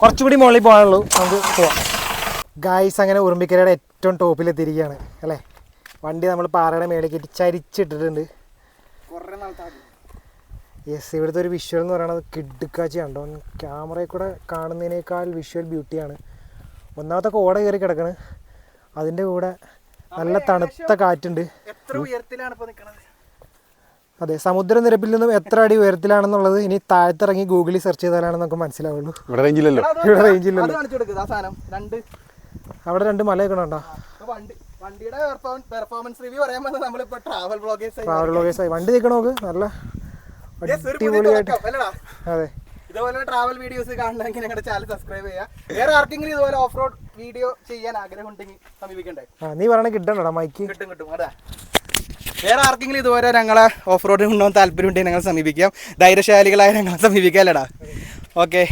കുറച്ചുകൂടി മുകളിൽ പോകാനുള്ളൂ, നമുക്ക് പോവാം. ഗായ്സ് അങ്ങനെ ഉറുമ്പിക്കരയുടെ ഏറ്റവും ടോപ്പിലെത്തിയിരിക്കുകയാണ് അല്ലേ. വണ്ടി നമ്മൾ പാറയുടെ മേലെ കയറ്റി ചരിച്ചിട്ടിട്ടുണ്ട്. യെസ്, ഇവിടുത്തെ ഒരു വിഷ്വൽ എന്ന് പറയുന്നത് കിടുക്കാച്ചി കണ്ടോ. ക്യാമറയിൽ കൂടെ കാണുന്നതിനേക്കാൾ വിഷ്വൽ ബ്യൂട്ടിയാണ്. ഒന്നാമത്തെ ഓട കയറി കിടക്കണ്, അതിൻ്റെ കൂടെ നല്ല തണുത്ത കാറ്റുണ്ട്. അതെ, സമുദ്രനിരപ്പിൽ നിന്നും എത്ര അടി ഉയരത്തിലാണെന്നുള്ളത് ഇനി താഴത്തിറങ്ങി ഗൂഗിളിൽ സെർച്ച് ചെയ്താലാണ് നമുക്ക് മനസ്സിലാവുള്ളൂ. ഇവിടെ റേഞ്ചില്ലല്ലോ. അവിടെ രണ്ട് മലയൊക്കെ ഉണ്ടോ? ട്രാവൽ വ്ളോഗേഴ്സായി വണ്ടി നിൽക്കണ നോക്ക്, നല്ല അടിപൊളിയായിട്ട്. അതെ, ഇതുപോലെ ട്രാവൽ വീഡിയോസ് കാണണമെങ്കിൽ ഞങ്ങളുടെ ചാനൽ സബ്സ്ക്രൈബ് ചെയ്യുക. വേറെ ആർക്കെങ്കിലും ഇതുപോലെ ഓഫ് റോഡ് വീഡിയോ ചെയ്യാൻ ആഗ്രഹം ഉണ്ടെങ്കിൽ സമീപിക്കണ്ടേ? നീ പറയണ കിട്ടണോടാ മൈക്ക്? കിട്ടും അതാ. വേറെ ആർക്കെങ്കിലും ഇതുപോലെ ഞങ്ങളെ ഓഫ് റോഡ് കൊണ്ടുപോകാൻ താല്പര്യം ഉണ്ടെങ്കിൽ ഞങ്ങൾ സമീപിക്കാം. ധൈര്യശാലികളായ ഞങ്ങളെ സമീപിക്കാം അല്ലേടാ? ഓക്കെ.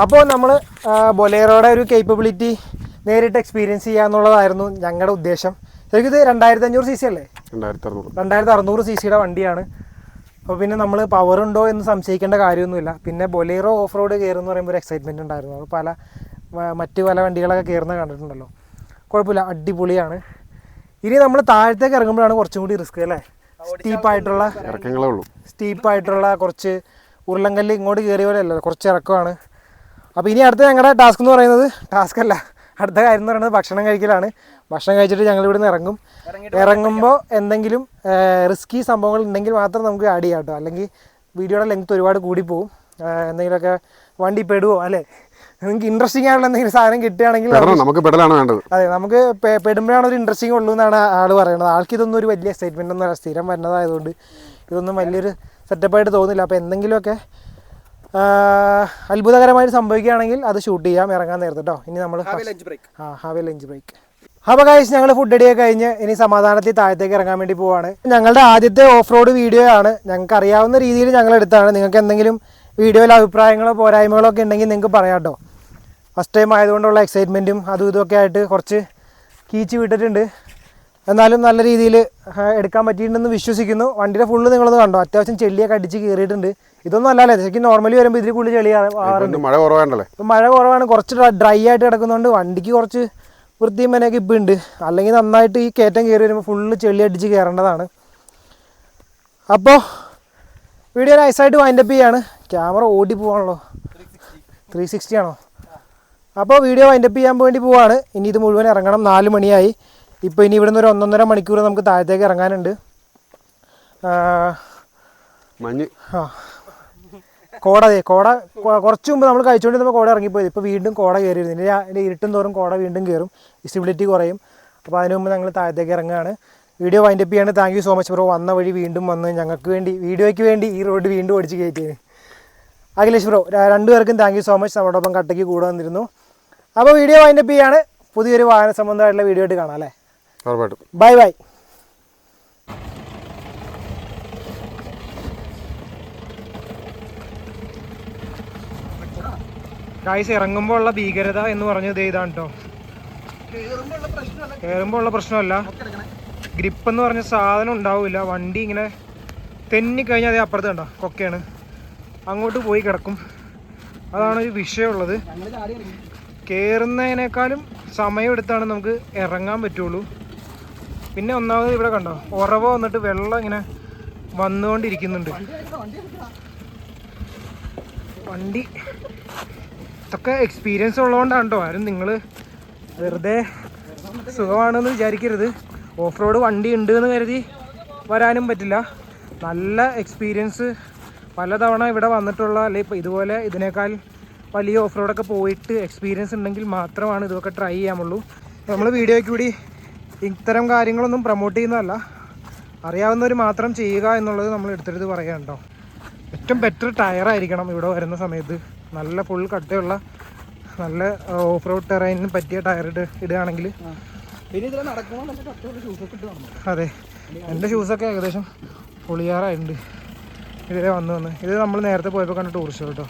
അപ്പോൾ നമ്മൾ ബൊലേറോയുടെ ഒരു കേപ്പബിലിറ്റി നേരിട്ട് എക്സ്പീരിയൻസ് ചെയ്യാന്നുള്ളതായിരുന്നു ഞങ്ങളുടെ ഉദ്ദേശം. ശരിക്കും ഇത് 2500 cc അല്ലേ? 2600 cc വണ്ടിയാണ്. അപ്പോൾ പിന്നെ നമ്മൾ പവർ ഉണ്ടോ എന്ന് സംശയിക്കേണ്ട കാര്യമൊന്നുമില്ല. പിന്നെ ബൊലേറോ ഓഫ് റോഡ് കയറുമെന്ന് പറയുമ്പോൾ ഒരു എക്സൈറ്റ്മെൻറ്റ് ഉണ്ടായിരുന്നു. അത് മറ്റ് പല വണ്ടികളൊക്കെ കയറുന്നത് കണ്ടിട്ടുണ്ടല്ലോ. കുഴപ്പമില്ല, അടിപൊളിയാണ്. ഇനി നമ്മൾ താഴത്തേക്ക് ഇറങ്ങുമ്പോഴാണ് കുറച്ചും കൂടി റിസ്ക് അല്ലേ? സ്റ്റീപ്പായിട്ടുള്ള കുറച്ച് ഉരുളങ്കല്ല് ഇങ്ങോട്ട് കയറിയ പോലെ അല്ല, കുറച്ച് ഇറക്കമാണ്. അപ്പോൾ ഇനി അടുത്ത ഞങ്ങളുടെ ടാസ്ക് എന്ന് പറയുന്നത്, ടാസ്ക് അല്ല, അടുത്ത കാര്യം എന്ന് പറയുന്നത് ഭക്ഷണം കഴിക്കലാണ്. ഭക്ഷണം കഴിച്ചിട്ട് ഞങ്ങൾ ഇവിടെ നിന്ന് ഇറങ്ങുമ്പോൾ എന്തെങ്കിലും റിസ്കി സംഭവങ്ങൾ ഉണ്ടെങ്കിൽ മാത്രം നമുക്ക് ആഡ് ചെയ്യാം കേട്ടോ. അല്ലെങ്കിൽ വീഡിയോയുടെ ലെങ്ത് ഒരുപാട് കൂടിപ്പോവും. എന്തെങ്കിലുമൊക്കെ വണ്ടി പെടുവോ അല്ലേ, നിങ്ങൾക്ക് ഇൻട്രസ്റ്റിംഗ് ആയിട്ടുള്ള എന്തെങ്കിലും സാധനം കിട്ടുകയാണെങ്കിൽ നമുക്ക് പെടലാണ് വേണ്ടത്. അതെ, നമുക്ക് പെടുമ്പോഴാണ് ഒരു ഇൻട്രസ്റ്റിംഗ് ഉള്ളൂ എന്നാണ് ആള് പറയുന്നത്. ആൾക്ക് ഇതൊന്നും ഒരു വലിയ എക്സൈറ്റ്മെൻ്റ് ഒന്നും സ്ഥിരം വരുന്നതായതുകൊണ്ട് ഇതൊന്നും വലിയൊരു സെറ്റപ്പായിട്ട് തോന്നില്ല. അപ്പോൾ എന്തെങ്കിലുമൊക്കെ അത്ഭുതകരമായിട്ട് സംഭവിക്കുകയാണെങ്കിൽ അത് ഷൂട്ട് ചെയ്യാം ഇറങ്ങാൻ നേരത്തെ കേട്ടോ. ഇനി നമ്മൾ ഹാവ് എ ലഞ്ച് ബ്രേക്ക്. അപ്പോൾ ഗൈസ്, ഞങ്ങൾ ഫുഡ് അടിയൊക്കെ കഴിഞ്ഞ് ഇനി സമാധാനത്തിൽ താഴത്തേക്ക് ഇറങ്ങാൻ വേണ്ടി പോവാണ്. ഞങ്ങളുടെ ആദ്യത്തെ ഓഫ് റോഡ് വീഡിയോ ആണ്. ഞങ്ങൾക്ക് അറിയാവുന്ന രീതിയിൽ ഞങ്ങൾ എടുത്താണ്. നിങ്ങൾക്ക് എന്തെങ്കിലും വീഡിയോയിൽ അഭിപ്രായങ്ങളോ പോരായ്മകളോ ഒക്കെ ഉണ്ടെങ്കിൽ നിങ്ങൾക്ക് പറയാം കേട്ടോ. ഫസ്റ്റ് ടൈം ആയതുകൊണ്ടുള്ള എക്സൈറ്റ്മെൻറ്റും അതും ഇതൊക്കെ ആയിട്ട് കുറച്ച് കീച്ച് വിട്ടിട്ടുണ്ട്. എന്നാലും നല്ല രീതിയിൽ എടുക്കാൻ പറ്റിയിട്ടുണ്ടെന്ന് വിശ്വസിക്കുന്നു. വണ്ടിയുടെ ഫുള്ള് നിങ്ങളൊന്ന് കണ്ടോ, അത്യാവശ്യം ചെളിയൊക്കെ അടിച്ച് കയറിയിട്ടുണ്ട്. ഇതൊന്നും അല്ലല്ലേ, ശരിക്കും നോർമലി വരുമ്പോൾ ഇതിൽ കൂടുതൽ ചെളി ആറുണ്ട്. മഴ കുറവാണല്ലേ? ഇപ്പം മഴ കുറവാണ്, കുറച്ച് ഡ്രൈ ആയിട്ട് കിടക്കുന്നതുകൊണ്ട് വണ്ടിക്ക് കുറച്ച് വൃത്തിയും മെനയൊക്കെ ഇപ്പം ഉണ്ട്. അല്ലെങ്കിൽ നന്നായിട്ട് ഈ കയറ്റം കയറി വരുമ്പോൾ ഫുള്ള് ചെളി അടിച്ച് കയറേണ്ടതാണ്. അപ്പോൾ വീഡിയോ നൈസായിട്ട് വൈൻഡപ്പ് ചെയ്യാണ്. ക്യാമറ ഓടി പോവാണല്ലോ, 360 ആണോ? അപ്പോൾ വീഡിയോ വൈൻഡപ്പ് ചെയ്യാൻ വേണ്ടി പോവാണ്. ഇനി ഇത് മുഴുവൻ ഇറങ്ങണം. 4 മണിയായി. ഇപ്പോൾ ഇനി ഇവിടുന്ന് ഒരു 1.5 മണിക്കൂർ നമുക്ക് താഴത്തേക്ക് ഇറങ്ങാനുണ്ട്. കുറച്ച് മുമ്പ് നമ്മൾ കഴിച്ചുകൊണ്ടിരുന്നപ്പോൾ കോട ഇറങ്ങിപ്പോയത്. ഇപ്പോൾ വീണ്ടും കോട കയറിയിരുന്നു. ഇതിൻ്റെ ഇരുട്ടും തോറും കോട വീണ്ടും കയറും, വിസിബിലിറ്റി കുറയും. അപ്പോൾ അതിന് മുമ്പ് ഞങ്ങൾ താഴത്തേക്ക് ഇറങ്ങുകയാണ്. വീഡിയോ വൈൻഡപ്പ് ചെയ്യാണ്. Thank you so much bro. വന്ന വഴി വീണ്ടും വന്ന് ഞങ്ങൾക്ക് വേണ്ടി വീഡിയോയ്ക്ക് വേണ്ടി ഈ റോഡ് വീണ്ടും ഓടിച്ച് കയറ്റിയത്. അഖിലേഷ് ബ്രോ, രണ്ടുപേർക്കും താങ്ക് യു സോ മച്ച്. നമ്മളോടൊപ്പം കട്ടയ്ക്ക് കൂടെ വന്നിരുന്നു. അപ്പോൾ വീഡിയോ വൈൻഡപ്പ് ചെയ്യാണ്. പുതിയൊരു വാഹന സംബന്ധമായിട്ടുള്ള വീഡിയോ ആയിട്ട് കാണാം അല്ലേ? Bye bye. ഗായ്സ്, ഇറങ്ങുമ്പോൾ ഉള്ള ഭീകരത എന്ന് പറഞ്ഞത് ഇതാണ് കേട്ടോ. കയറുമ്പോൾ ഉള്ള പ്രശ്നമല്ല, ഗ്രിപ്പ് എന്ന് പറഞ്ഞ സാധനം ഉണ്ടാവില്ല. വണ്ടി ഇങ്ങനെ തെന്നിക്കഴിഞ്ഞാൽ അതേ അപ്പുറത്ത് കണ്ടോ കൊക്കയാണ്, അങ്ങോട്ട് പോയി കിടക്കും. അതാണ് ഒരു വിഷയമുള്ളത്. കയറുന്നതിനേക്കാളും സമയമെടുത്താണ് നമുക്ക് ഇറങ്ങാൻ പറ്റുള്ളൂ. പിന്നെ ഒന്നാമത് ഇവിടെ കണ്ടോ ഉറവ വന്നിട്ട് വെള്ളം ഇങ്ങനെ വന്നുകൊണ്ടിരിക്കുന്നുണ്ട്. വണ്ടി ഇതൊക്കെ എക്സ്പീരിയൻസ് ഉള്ളതുകൊണ്ടാണ് കേട്ടോ. ആരും നിങ്ങൾ വെറുതെ സുഖമാണെന്ന് വിചാരിക്കരുത്. ഓഫ് റോഡ് വണ്ടി ഉണ്ട് എന്ന് കരുതി വരാനും പറ്റില്ല. നല്ല എക്സ്പീരിയൻസ്, പലതവണ ഇവിടെ വന്നിട്ടുള്ള അല്ലെങ്കിൽ ഇപ്പോൾ ഇതുപോലെ ഇതിനേക്കാൾ വലിയ ഓഫ് റോഡൊക്കെ പോയിട്ട് എക്സ്പീരിയൻസ് ഉണ്ടെങ്കിൽ മാത്രമാണ് ഇതൊക്കെ ട്രൈ ചെയ്യാമുള്ളൂ. നമ്മൾ വീഡിയോയ്ക്ക് കൂടി ഇത്തരം കാര്യങ്ങളൊന്നും പ്രൊമോട്ട് ചെയ്യുന്നതല്ല, അറിയാവുന്നവർ മാത്രം ചെയ്യുക എന്നുള്ളത് നമ്മൾ എടുത്തെടുത്ത് പറയാം കേട്ടോ. ഏറ്റവും ബെറ്റർ ടയറായിരിക്കണം ഇവിടെ വരുന്ന സമയത്ത്. നല്ല ഫുൾ കട്ടയുള്ള നല്ല ഓഫ് റോഡ് ടെറൈനിന് പറ്റിയ ടയർ ഇടുകയാണെങ്കിൽ. അതെ, എൻ്റെ ഷൂസൊക്കെ ഏകദേശം പൊളിയാറായിട്ടുണ്ട് ഇതിലെ വന്ന്. ഇത് നമ്മൾ നേരത്തെ പോയപ്പോൾ കണ്ട ടൂറിസ്റ്റ് കേട്ടോ.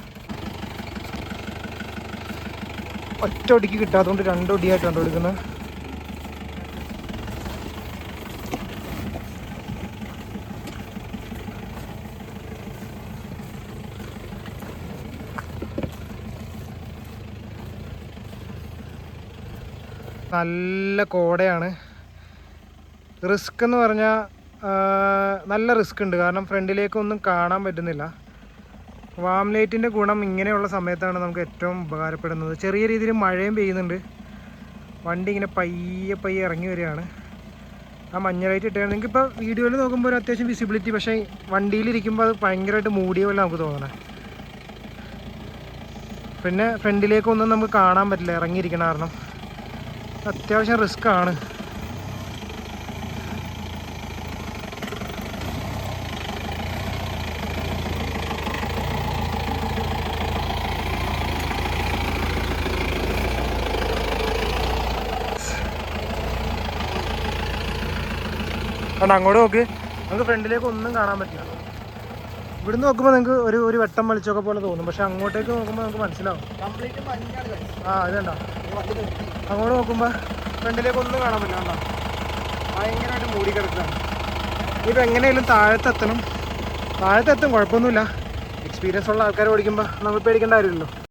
ഒറ്റ ഒടിക്ക് കിട്ടാത്തതുകൊണ്ട് 2 ഒടിയായിട്ട് കണ്ടുപിടിക്കുന്നത്. നല്ല കോടയാണ്. റിസ്ക് എന്ന് പറഞ്ഞാൽ നല്ല റിസ്ക് ഉണ്ട്. കാരണം ഫ്രണ്ടിലേക്കൊന്നും കാണാൻ പറ്റുന്നില്ല. വാം ലൈറ്റിൻ്റെ ഗുണം ഇങ്ങനെയുള്ള സമയത്താണ് നമുക്ക് ഏറ്റവും ഉപകാരപ്പെടുന്നത്. ചെറിയ രീതിയിൽ മഴയും പെയ്യുന്നുണ്ട്. വണ്ടി ഇങ്ങനെ പയ്യെ ഇറങ്ങി വരികയാണ്. ആ മഞ്ഞ ലൈറ്റ് ഇട്ടാണ്. നിങ്ങൾക്കിപ്പോൾ വീഡിയോയിൽ നോക്കുമ്പോൾ ഒരു അത്യാവശ്യം വിസിബിലിറ്റി, പക്ഷേ വണ്ടിയിലിരിക്കുമ്പോൾ അത് ഭയങ്കരമായിട്ട് മൂടിയ പോലെ നമുക്ക് തോന്നണേ. പിന്നെ ഫ്രണ്ടിലേക്കൊന്നും നമുക്ക് കാണാൻ പറ്റില്ല ഇറങ്ങിയിരിക്കണ കാരണം. അത്യാവശ്യം റിസ്ക് ആണ്. അതുകൊണ്ട് അങ്ങോട്ട് നോക്ക്, നമുക്ക് ഫ്രണ്ടിലേക്ക് ഒന്നും കാണാൻ പറ്റില്ല. ഇവിടുന്ന് നോക്കുമ്പോൾ നിങ്ങൾക്ക് ഒരു വെട്ടം വെളിച്ചമൊക്കെ പോലെ തോന്നും, പക്ഷെ അങ്ങോട്ടേക്ക് നോക്കുമ്പോൾ നമുക്ക് മനസ്സിലാവും. ഇതണ്ട, അങ്ങോട്ട് നോക്കുമ്പോൾ ഫ്രണ്ടിലേക്ക് ഒന്നും കാണാൻ പറ്റില്ല. കണ്ടോ, ഭയങ്കരമായിട്ട് മൂടി കിടക്കുകയാണ്. ഇനിയിപ്പോൾ എങ്ങനെയായാലും താഴത്തെത്തും, കുഴപ്പമൊന്നുമില്ല. എക്സ്പീരിയൻസ് ഉള്ള ആൾക്കാർ ഓടിക്കുമ്പോൾ നമ്മൾ പേടിക്കേണ്ട കാര്യമില്ലല്ലോ.